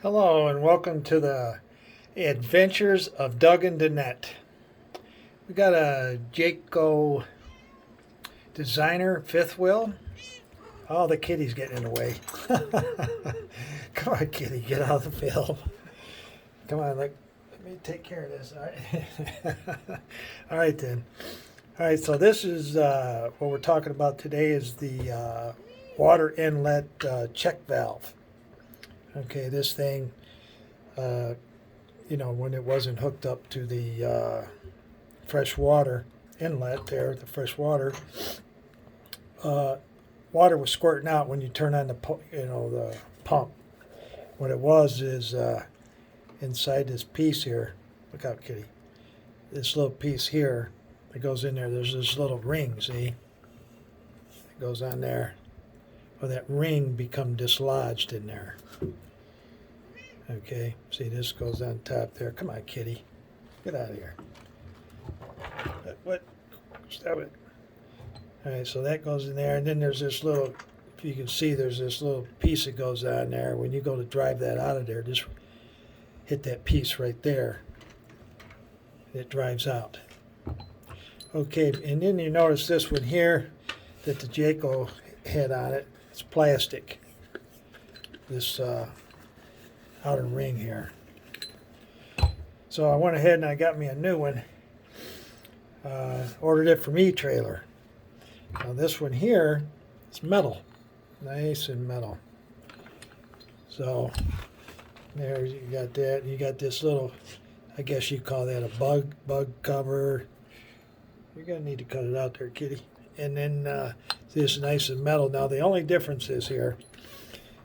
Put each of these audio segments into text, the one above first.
Hello and welcome to the Adventures of Doug and Danette. We got a Jayco designer fifth wheel. Oh, the kitty's getting in the way. Come on, kitty, get out of the film. Come on, let me take care of this. All right, all right then. All right, so this is what we're talking about today is the water inlet check valve. Okay, this thing, when it wasn't hooked up to the fresh water inlet there, the fresh water, water was squirting out when you turn on the pump. What it was is inside this piece here. Look out, kitty. This little piece here that goes in there. There's this little ring. See, it goes on there. Well, that ring become dislodged in there. Okay, see this goes on top there. Come on, kitty. Get out of here. What? Stop it. All right, so that goes in there. And then there's this little, if you can see, there's this little piece that goes on there. When you go to drive that out of there, just hit that piece right there. It drives out. Okay, and then you notice this one here that the Jayco had on it. It's plastic. This outer ring here. So I went ahead and I got me a new one. Ordered it from E-Trailer. Now this one here is metal. Nice and metal. So there you got that. You got this little, I guess you call that a bug cover. You're going to need to cut it out there, kitty. And then this nice and metal. Now the only difference is here,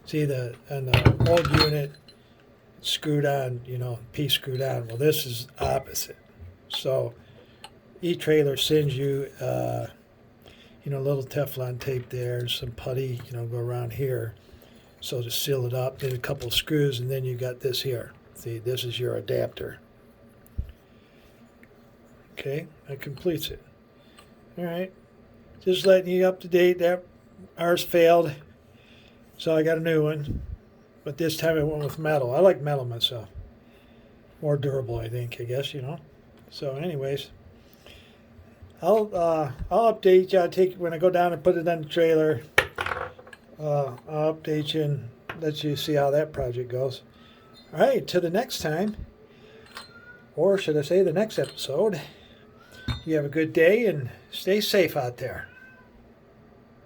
see on the old unit, it's screwed on, piece screwed on. Well, this is opposite. So E-Trailer sends you, a little Teflon tape there, some putty, go around here. So to seal it up, then a couple of screws, and then you got this here. See, this is your adapter. Okay, that completes it. All right. Just letting you up to date. That ours failed, so I got a new one. But this time I went with metal. I like metal myself. More durable, I think. I guess So, anyways, I'll update you. I'll take when I go down and put it on the trailer. I'll update you and let you see how that project goes. All right. Till the next time, or should I say the next episode. You have a good day and stay safe out there.